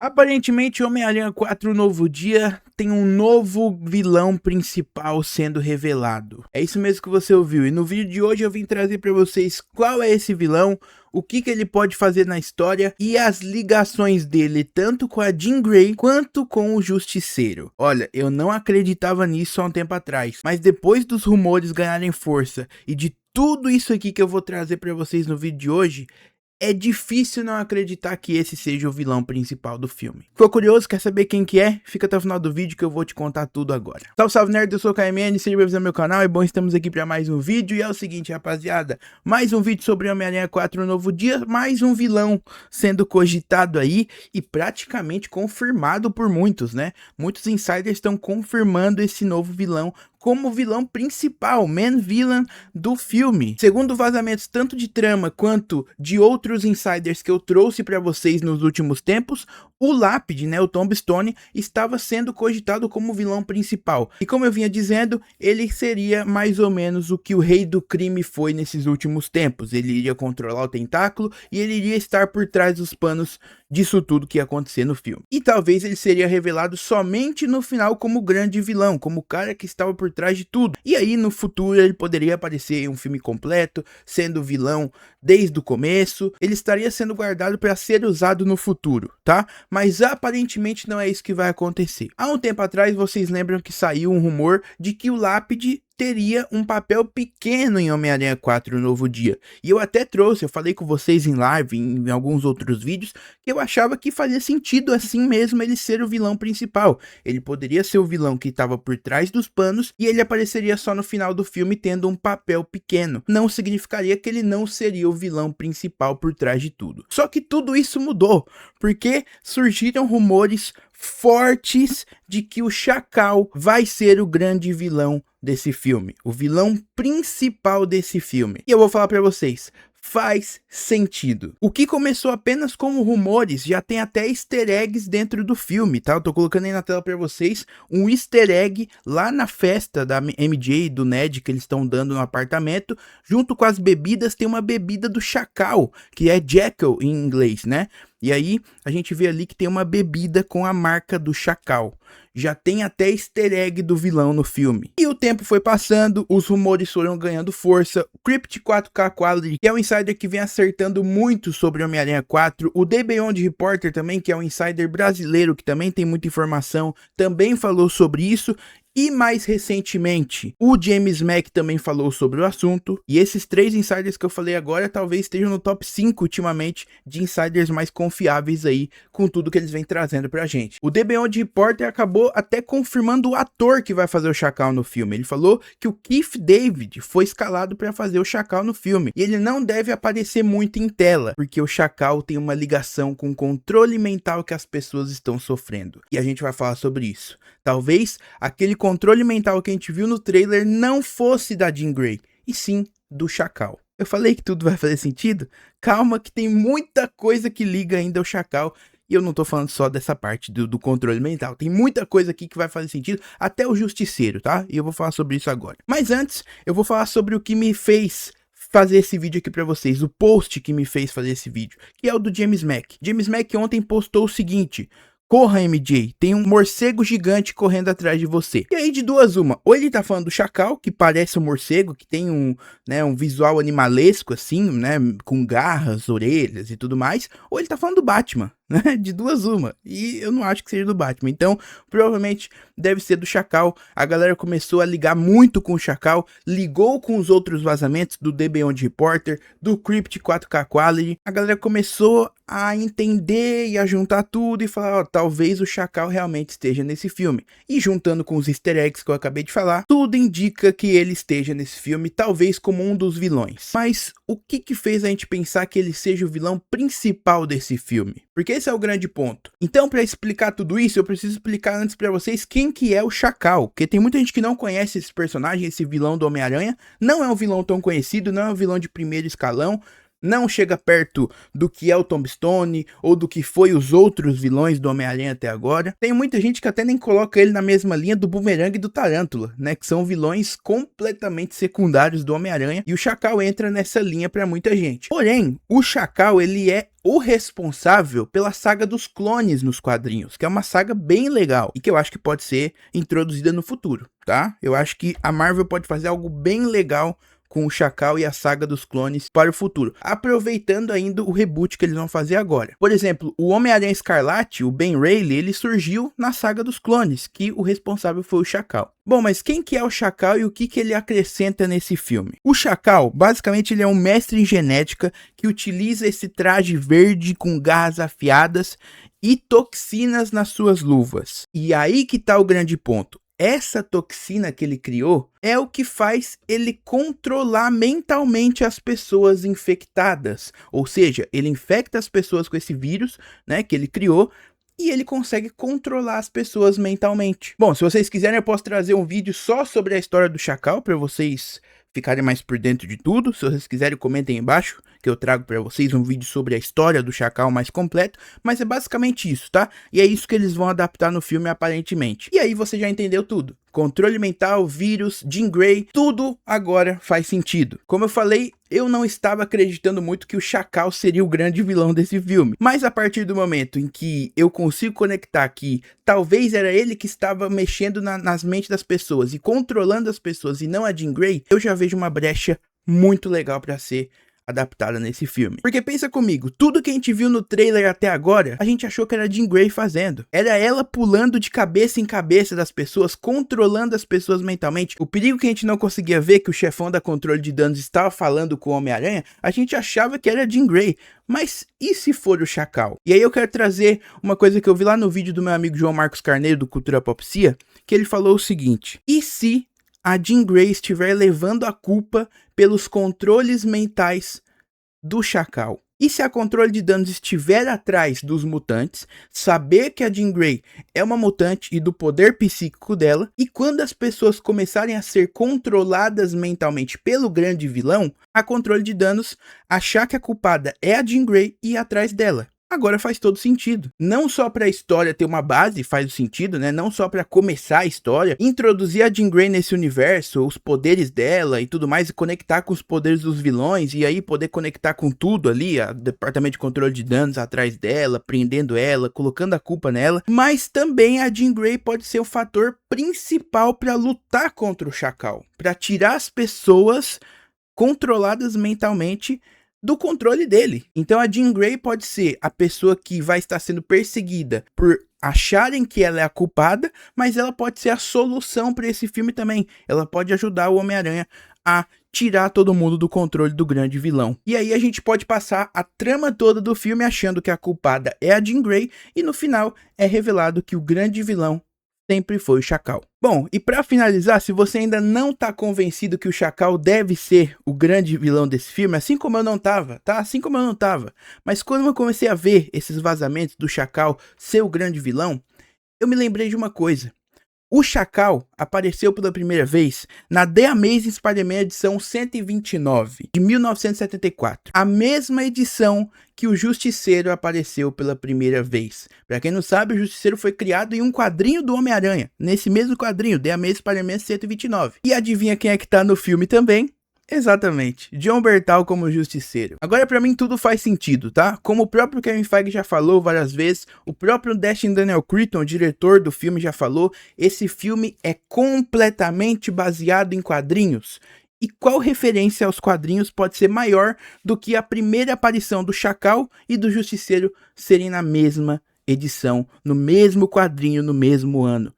Aparentemente, Homem-Aranha 4 Novo Dia tem um novo vilão principal sendo revelado. É isso mesmo que você ouviu, e no vídeo de hoje eu vim trazer para vocês qual é esse vilão, o que ele pode fazer na história e as ligações dele tanto com a Jean Grey quanto com o Justiceiro. Olha, eu não acreditava nisso há um tempo atrás, mas depois dos rumores ganharem força e de tudo isso aqui que eu vou trazer para vocês no vídeo de hoje, é difícil não acreditar que esse seja o vilão principal do filme. Ficou curioso? Quer saber quem que é? Fica até o final do vídeo que eu vou te contar tudo agora. Salve, salve nerd, eu sou o KMN, seja bem-vindo ao meu canal, é bom, estamos aqui para mais um vídeo. E é o seguinte, rapaziada, mais um vídeo sobre Homem-Aranha 4 Novo Dia, mais um vilão sendo cogitado aí e praticamente confirmado por muitos, né? Muitos insiders estão confirmando esse novo vilão como vilão principal, main villain do filme. Segundo vazamentos tanto de trama quanto de outros insiders que eu trouxe para vocês nos últimos tempos, o Lápide, né, o Tombstone, estava sendo cogitado como vilão principal. E como eu vinha dizendo, ele seria mais ou menos o que o Rei do Crime foi nesses últimos tempos. Ele iria controlar o tentáculo e ele iria estar por trás dos panos disso tudo que ia acontecer no filme. E talvez ele seria revelado somente no final como grande vilão, como o cara que estava por trás de tudo. E aí no futuro ele poderia aparecer em um filme completo, sendo vilão desde o começo. Ele estaria sendo guardado para ser usado no futuro, tá? Mas aparentemente não é isso que vai acontecer. Há um tempo atrás vocês lembram que saiu um rumor de que o Lápide teria um papel pequeno em Homem-Aranha 4 Novo Dia. E eu até trouxe, eu falei com vocês em live, em alguns outros vídeos, que eu achava que fazia sentido assim mesmo ele ser o vilão principal. Ele poderia ser o vilão que estava por trás dos panos e ele apareceria só no final do filme tendo um papel pequeno. Não significaria que ele não seria o vilão principal por trás de tudo. Só que tudo isso mudou, porque surgiram rumores fortes de que o Chacal vai ser o grande vilão desse filme, o vilão principal desse filme. E eu vou falar pra vocês, faz sentido. O que começou apenas como rumores, já tem até easter eggs dentro do filme, tá? Eu tô colocando aí na tela pra vocês um easter egg lá na festa da MJ e do Ned que eles estão dando no apartamento. Junto com as bebidas tem uma bebida do Chacal, que é Jackal em inglês, né? E aí a gente vê ali que tem uma bebida com a marca do Chacal. Já tem até easter egg do vilão no filme. E o tempo foi passando, os rumores foram ganhando força. O Crypt 4K Quality, que é um insider que vem acertando muito sobre Homem-Aranha 4. O The Beyond Reporter também, que é um insider brasileiro que também tem muita informação, também falou sobre isso. E mais recentemente, o James Mack também falou sobre o assunto. E esses três insiders que eu falei agora talvez estejam no top 5 ultimamente de insiders mais confiáveis aí com tudo que eles vêm trazendo pra gente. O The Beyond Reporter acabou até confirmando o ator que vai fazer o Chacal no filme. Ele falou que o Keith David foi escalado para fazer o Chacal no filme. E ele não deve aparecer muito em tela, porque o Chacal tem uma ligação com o controle mental que as pessoas estão sofrendo. E a gente vai falar sobre isso. Talvez aquele controle mental que a gente viu no trailer não fosse da Jean Grey, e sim do Chacal. Eu falei que tudo vai fazer sentido? Calma que tem muita coisa que liga ainda ao Chacal, e eu não tô falando só dessa parte do controle mental. Tem muita coisa aqui que vai fazer sentido, até o Justiceiro, tá? E eu vou falar sobre isso agora. Mas antes, eu vou falar sobre o que me fez fazer esse vídeo aqui pra vocês, o post que me fez fazer esse vídeo, que é o do James Mack. James Mack ontem postou o seguinte: corra, MJ, tem um morcego gigante correndo atrás de você. E aí de duas uma, ou ele tá falando do Chacal, que parece um morcego, que tem um visual animalesco assim, né, com garras, orelhas e tudo mais, ou ele tá falando do Batman, né, de duas uma. E eu não acho que seja do Batman, então provavelmente deve ser do Chacal. A galera começou a ligar muito com o Chacal, ligou com os outros vazamentos do The Beyond Reporter, do Crypt 4K Quality. A galera começou a entender e a juntar tudo e falar, ó, talvez o Chacal realmente esteja nesse filme. E juntando com os easter eggs que eu acabei de falar, tudo indica que ele esteja nesse filme, talvez como um dos vilões. Mas o que fez a gente pensar que ele seja o vilão principal desse filme? Porque esse é o grande ponto. Então, para explicar tudo isso, eu preciso explicar antes para vocês quem que é o Chacal. Porque tem muita gente que não conhece esse personagem, esse vilão do Homem-Aranha. Não é um vilão tão conhecido, não é um vilão de primeiro escalão. não chega perto do que é o Tombstone ou do que foi os outros vilões do Homem-Aranha até agora. Tem muita gente que até nem coloca ele na mesma linha do Boomerang e do Tarântula, né, que são vilões completamente secundários do Homem-Aranha, e o Chacal entra nessa linha pra muita gente. Porém, o Chacal, ele é o responsável pela saga dos clones nos quadrinhos, que é uma saga bem legal e que eu acho que pode ser introduzida no futuro, tá? Eu acho que a Marvel pode fazer algo bem legal com o Chacal e a saga dos clones para o futuro, aproveitando ainda o reboot que eles vão fazer agora. Por exemplo, o Homem-Aranha Escarlate, o Ben Reilly, ele surgiu na saga dos clones, que o responsável foi o Chacal. Bom, mas quem que é o Chacal e o que que ele acrescenta nesse filme? O Chacal, basicamente, ele é um mestre em genética que utiliza esse traje verde com garras afiadas e toxinas nas suas luvas. E aí que tá o grande ponto. Essa toxina que ele criou é o que faz ele controlar mentalmente as pessoas infectadas. Ou seja, ele infecta as pessoas com esse vírus, né, que ele criou, e ele consegue controlar as pessoas mentalmente. Bom, se vocês quiserem, eu posso trazer um vídeo só sobre a história do Chacal para vocês ficarem mais por dentro de tudo. Se vocês quiserem, comentem aí embaixo que eu trago para vocês um vídeo sobre a história do Chacal mais completo, mas é basicamente isso, tá? E é isso que eles vão adaptar no filme aparentemente. E aí você já entendeu tudo. Controle mental, vírus, Jean Grey, tudo agora faz sentido. Como eu falei, eu não estava acreditando muito que o Chacal seria o grande vilão desse filme. Mas a partir do momento em que eu consigo conectar que talvez era ele que estava mexendo nas mentes das pessoas e controlando as pessoas e não a Jean Grey, eu já vejo uma brecha muito legal para ser adaptada nesse filme. Porque pensa comigo, tudo que a gente viu no trailer até agora, a gente achou que era a Jean Grey fazendo. Era ela pulando de cabeça em cabeça das pessoas, controlando as pessoas mentalmente. O perigo que a gente não conseguia ver, que o chefão da controle de danos estava falando com o Homem-Aranha, a gente achava que era a Jean Grey. Mas e se for o Chacal? E aí eu quero trazer uma coisa que eu vi lá no vídeo do meu amigo João Marcos Carneiro, do Cultura Popsia, que ele falou o seguinte: e se a Jean Grey estiver levando a culpa pelos controles mentais do Chacal? E se a controle de danos estiver atrás dos mutantes, saber que a Jean Grey é uma mutante e do poder psíquico dela, e quando as pessoas começarem a ser controladas mentalmente pelo grande vilão, a controle de danos achar que a culpada é a Jean Grey e ir atrás dela? Agora faz todo sentido. Não só para a história ter uma base faz sentido, né? Não só para começar a história, introduzir a Jean Grey nesse universo, os poderes dela e tudo mais, e conectar com os poderes dos vilões, e aí poder conectar com tudo ali, o departamento de controle de danos atrás dela, prendendo ela, colocando a culpa nela. Mas também a Jean Grey pode ser o fator principal para lutar contra o Chacal, para tirar as pessoas controladas mentalmente do controle dele. Então a Jean Grey pode ser a pessoa que vai estar sendo perseguida por acharem que ela é a culpada, mas ela pode ser a solução para esse filme também. Ela pode ajudar o Homem-Aranha a tirar todo mundo do controle do grande vilão. E aí a gente pode passar a trama toda do filme achando que a culpada é a Jean Grey, e no final é revelado que o grande vilão sempre foi o Chacal. Bom, e para finalizar, se você ainda não tá convencido que o Chacal deve ser o grande vilão desse filme, assim como eu não tava, tá? Assim como eu não tava. Mas quando eu comecei a ver esses vazamentos do Chacal ser o grande vilão, eu me lembrei de uma coisa. O Chacal apareceu pela primeira vez na The Amazing Spider-Man edição 129, de 1974. A mesma edição que o Justiceiro apareceu pela primeira vez. Pra quem não sabe, o Justiceiro foi criado em um quadrinho do Homem-Aranha. Nesse mesmo quadrinho, The Amazing Spider-Man 129. E adivinha quem é que tá no filme também? Exatamente, Jon Bernthal como Justiceiro. Agora pra mim tudo faz sentido, tá? Como o próprio Kevin Feige já falou várias vezes, o próprio Destin Daniel Cretton, o diretor do filme, já falou, esse filme é completamente baseado em quadrinhos. E qual referência aos quadrinhos pode ser maior do que a primeira aparição do Chacal e do Justiceiro serem na mesma edição, no mesmo quadrinho, no mesmo ano?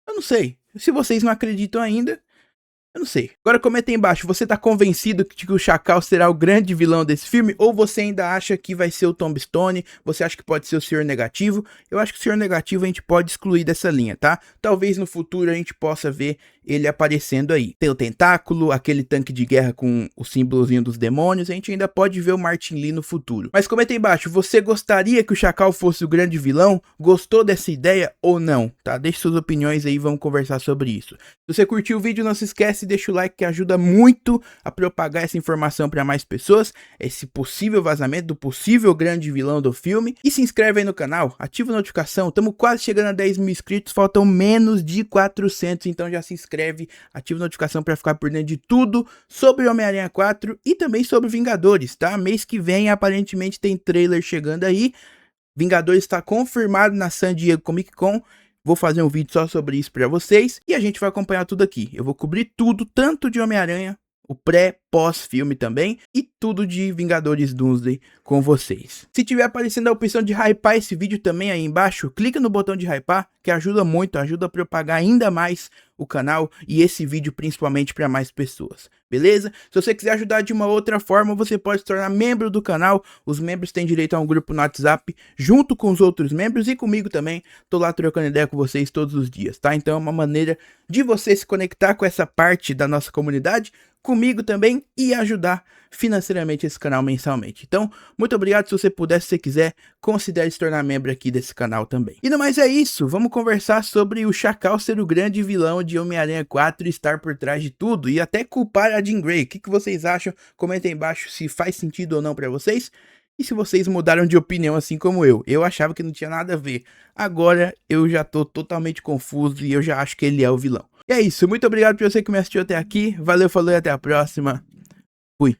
Eu não sei, se vocês não acreditam ainda, eu não sei. Agora comenta aí embaixo, você tá convencido de que o Chacal será o grande vilão desse filme? Ou você ainda acha que vai ser o Tombstone? Você acha que pode ser o Senhor Negativo? Eu acho que o Senhor Negativo a gente pode excluir dessa linha, tá? Talvez no futuro a gente possa ver ele aparecendo aí. Tem o Tentáculo, aquele tanque de guerra com o símbolozinho dos demônios, a gente ainda pode ver o Martin Lee no futuro. Mas comenta aí embaixo, você gostaria que o Chacal fosse o grande vilão? Gostou dessa ideia ou não? Tá? Deixe suas opiniões aí, vamos conversar sobre isso. Se você curtiu o vídeo, não se esquece esquece, deixa o like que ajuda muito a propagar essa informação para mais pessoas, esse possível vazamento do possível grande vilão do filme. E se inscreve aí no canal, ativa a notificação, estamos quase chegando a 10 mil inscritos, faltam menos de 400, então já se inscreve, ativa a notificação para ficar por dentro de tudo sobre Homem-Aranha 4 e também sobre Vingadores, tá? Mês que vem aparentemente tem trailer chegando aí, Vingadores está confirmado na San Diego Comic Con. Vou fazer um vídeo só sobre isso para vocês e a gente vai acompanhar tudo aqui. Eu vou cobrir tudo, tanto de Homem-Aranha, o pré, pós-filme também, e tudo de Vingadores Doomsday com vocês. Se tiver aparecendo a opção de hypar esse vídeo também aí embaixo, clica no botão de hypar, que ajuda muito, ajuda a propagar ainda mais o canal e esse vídeo principalmente para mais pessoas, beleza? Se você quiser ajudar de uma outra forma, você pode se tornar membro do canal. Os membros têm direito a um grupo no WhatsApp, junto com os outros membros e comigo também. Tô lá trocando ideia com vocês todos os dias, tá? Então é uma maneira de você se conectar com essa parte da nossa comunidade, comigo também, e ajudar financeiramente esse canal mensalmente. Então, muito obrigado. Se você puder, se você quiser, considere se tornar membro aqui desse canal também. E no mais é isso, vamos conversar sobre o Chacal ser o grande vilão de Homem-Aranha 4 e estar por trás de tudo, e até culpar a Jean Grey. O que vocês acham? Comentem aí embaixo se faz sentido ou não pra vocês. E se vocês mudaram de opinião assim como eu achava que não tinha nada a ver. Agora eu já tô totalmente confuso e eu já acho que ele é o vilão. E é isso, muito obrigado por você que me assistiu até aqui. Valeu, falou e até a próxima. Fui.